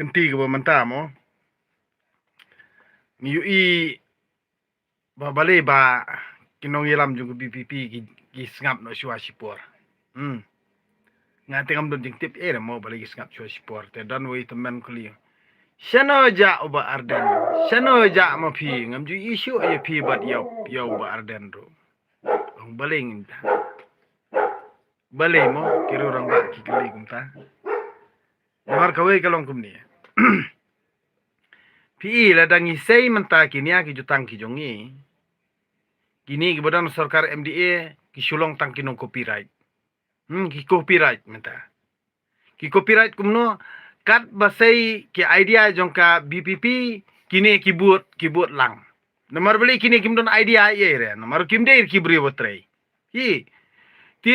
kenti ke mentah mo ngiyui balai ba kinong yelam jung BPP ki sngap no shwa sipor ngate kam don jing tip mo balai ki sngap shwa sipor te don wei temen kuli shano ja uba arden shano ja ma phi ngam ju isu ye phi bat yo uba arden ro balai nginta balai mo kiro rang ba ki kali kumta mar kawai kalong kumni pi la dangi sei menta kini ki jutang ki jongi kini ki badan sarkar MDA ki sulong tang kinong copyright ki copyright menta ki copyright kumno kat basai ki idea jongka BPP kini ki buat lang nomor beli kini kim don idea ye re nomor kim de ki bri botrei hi ti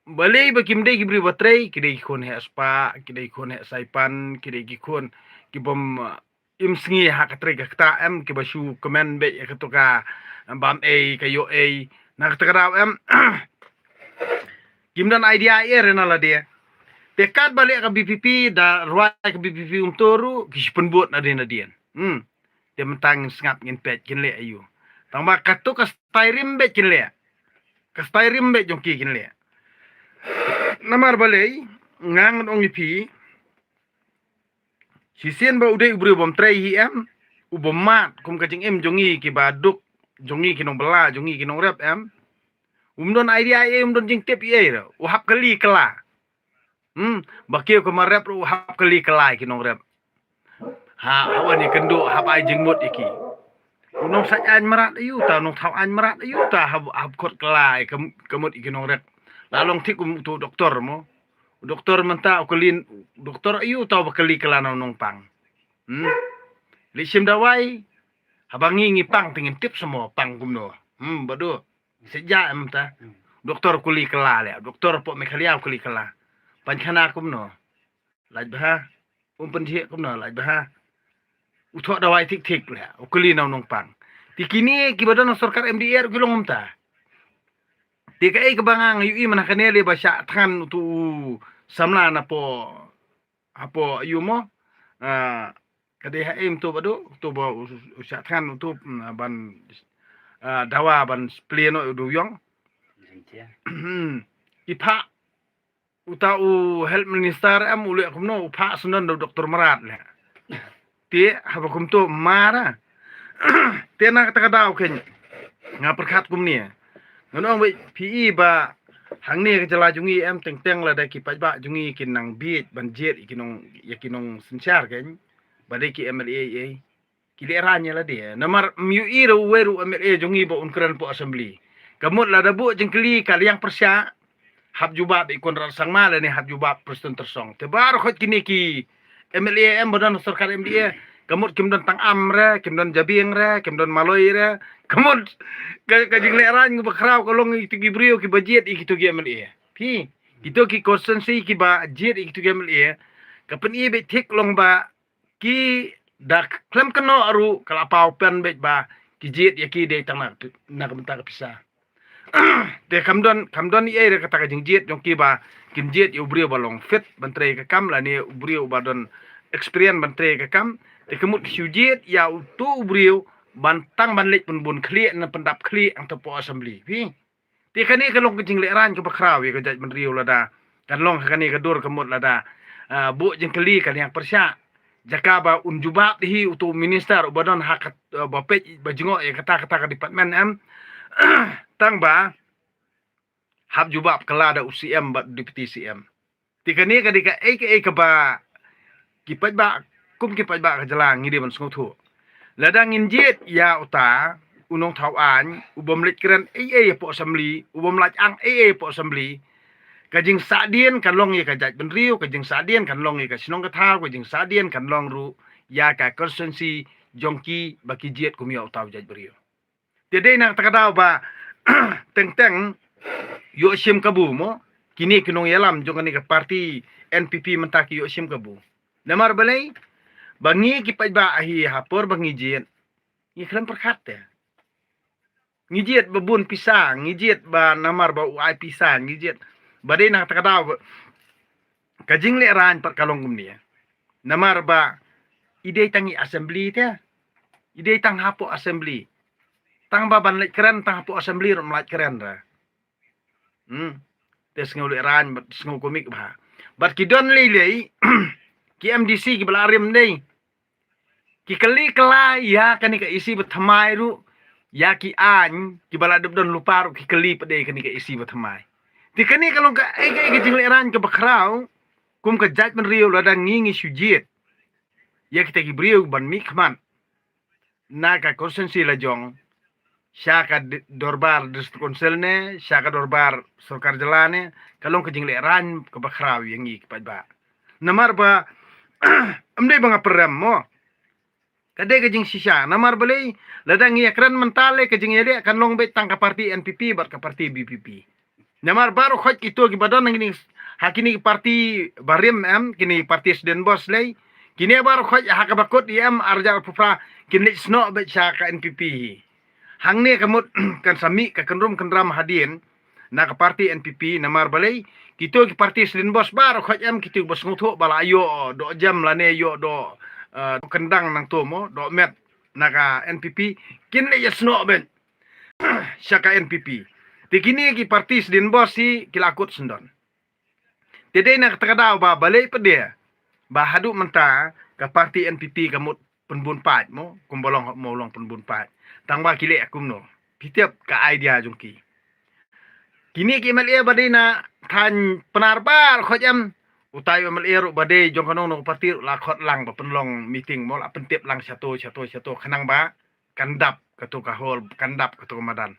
balai ba kim de ki bri botrei ki de khon he aspa ki de khon he saipan ki de ki khon ki bom imsngi hakatre ka ta em ki basu comment be ka to ka bam kayo na ka ta em kim don idea ye re na la dia tekat balik ke BPP da ruai ke BPP toru ki penbuat na dia dia mentang ngap ngin pet kin le ayu tamba katu ka styrim be kin le ka styrim be jongki kin le namar balai ngang ong ipi sisen ba udai ubri bom trai hi em ubom mat kum ka jing em jongi ki baduk jongi kinong bela jongi kinong rep em don idea don jing tip ye ro uhap kali kala bakio ko marep uhap kali kala kinong rep awan ni kendo hap ai jingmut iki unong sajan merat ayu ta nong thau an merat ayu ta hab kot kala kemut iki nong rep lalong tik tu doktor mo doktor menta ukulin doktor ayu tau bakali kala nong pang lisim dawai habangi ngipang tingin tip semua pang kumno bado sejak menta doktor kuli kala le doktor po mekhalia kuli kala pankhana kumno laj bah penjie kumno laj bah uthok dawai tik le ukuli nong pang tikini kibadan sarkar MDR gulong mta tikai kebangang yui manakane le basya than tu samla na po apo yumo kadai haim tu badu tu ba usya than tu ban dawa ban spleno du yong ipa utau health minister am ule kumno upa sunan doktor marat le ti habakum tu mara tena kata daw ken ngaperkhat kumni ngono we PE ba hangni ke jala jungi em teng la da ki ba jungi kinang bit banjit ikinong sinchar ken badai ki MLA ki leranya la dia namar MUI ro weru MLA jungi ba unkran po assembly kamut la dabu jengkeli kaliang persya hab jubab ikon rasang mala ni hab jubab presiden tersong tebar khot kini ki MLA em bodan sarkar MDA kamut kim don tang amre kim don jabing re kim don maloi re kamut ka jing leran bakrau kolong itu ki brio ki budget iki to ki MLA pi itu ki konsensi ki ba jet iki to ki MLA kapen i be tik long ba ki dak klem keno aru kala pau pen be ba ki jet ya ki de tang na kamta ka pisah de kamdon i re kata ka jing jet jong ki ba kim jet yu brio balong fit bantre ka kam la ni brio badon experience bantre ka kam te kemut syujet ya utu brio bantang banlik pun kli na pendap kli ang tepo assembly pi te kani kalong kejing leran ke bakraw ya kejat menriu lada kan long kani kedur kemut lada bu jeng kli kan yang persya jakaba unjubab hi utu minister ubadon hak bapet bajingo ya kata ka department em tang ba hab jubab kala da UCM ba deputy CM te kani kadika ke ba kipat ba kum kipat ba ka jalang ngidi ban sung thu ladang injet ya uta unong thawan ubom lit keren po assembly ubom lach ang po assembly kajing sadien kan long ye kajat benriu kajing sadien kan long ye ka sinong ka tha kajing sadien kan long ru ya ka constituency jongki baki jet kum ya uta jaj beriu tede nak takadaw ba teng yo sim kabu mo kini kinong yalam jongani ka parti NPP mentaki yo sim kabu namar balai bangi kipat ba ahi hapor bangi jet ikram perkat ya ngijet babun pisang ngijet ba namar ba uai pisang ngijet badai nak takadaw kajing le ran per kalong kumni Namar ba ide tangi assembly dia. Ide tang hapo assembly. Tang baban lek keren tang hapo assembly rom lek keren ra. Tes ngul ran bat ngul komik ba. Bat kidon lei ki MDC ki balarim dei. Ki kali kala ya kani ka isi bethamai ru ya ki an ki bala don lupa ru ki kali pede kani ka isi bethamai. Ti kani kalau ka ai jing ran ke bakrau kum ka jaj men riu lada ngingi sujit. Ya kita ki beriu ban mikman. Na ka konsensi la jong. Syaka dorbar distrik konselne, syaka dorbar Sarkar Jalane, kalau ke jing ran ke bakrau yang ngi ki ba. Namar ba amdai banga peram mo. Kadai ke jing sisya, namar balai ladang ia keren mentale ke jing yade kan long bet tang ka parti NPP bar ka parti BPP. Namar baru khot itu ki badan ngini hakini parti Barim kini parti Sden Bos lay. Kini baru khot ha ka bakut arja pupra kini sno bet syaka NPP. Hang ni kamut kan sami ka kenrum kendram hadin na ka parti NPP namar balai kitu ki parti Sden Bos baru khot kitu bos ngutu bala ayo do jam lane yo do kendang nang tomo do met naga NPP kin le yasno ben syaka NPP tikini ki parti Sden Bos si kilakut sendon tede nak takada ba balai pede ba hadu menta ka parti NPP kamut penbun pat mo kumbolong molong penbun pat tangba kile akumno pitiap ka idea jungki kini ki malia badina than penarbar khojam utai MLA badai jong kanong no parti la khot lang ba penlong meeting mol pentip lang satu kanang ba kandap katu kahol kandap katu madan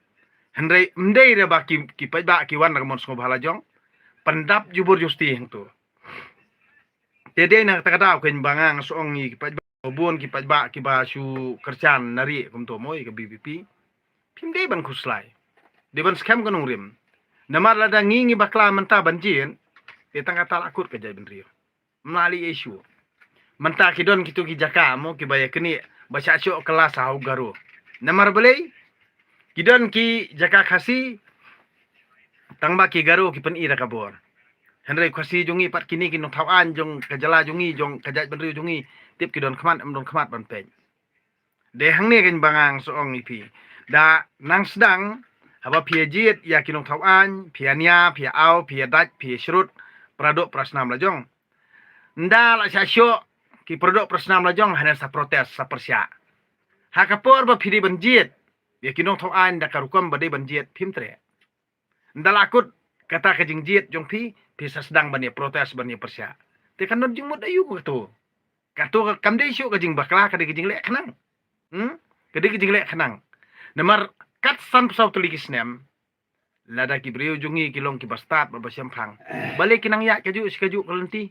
hendai mendai re ba ki ba ki wan ramon sko bhala jong pendap jubur justi hengtu tede na takada ko bangang soong ki pa bun ki ba ki ba su kerjan nari kum to moy ke BPP pimdai ban kuslai de ban scam kanong rim namar lada ngingi bakla menta banjin tang kata akut ke jai benrio melalui isu mentah kidon kitu ki jaka mo ki baya kini baca syok kelas hau garu namar belai kidon ki jaka khasi tangba ki garu ki pen ira kabor henry khasi jungi pat kini ki no thawan jong kajala jungi jong kajai benrio jungi tip kidon khamat amdon khamat ban pen de hang ne kan bangang soong ipi da nang sedang haba piajit ya kinong thawan piania pia au pia daj pia shrut Pradok prasnam lajong. Nda la syasyo ki pradok prasnam lajong hanya sa protes sa persya. Hakapor ba phiri banjit. Ya kinong thoan da karukom badai banjit phimtre. Nda lakut kata ka jingjit jong phi sa sedang bani protes bani persya. Te kanon jing mot ayu ko to. Kato kamdai syu ka jing bakla ka jing lek khanang. Ka jing lek khanang. Namar kat san pesau tuligis nem. Lada ki beriu jungi kilong ki bastat ba basyam phang balik kinang ya kaju sikaju kalenti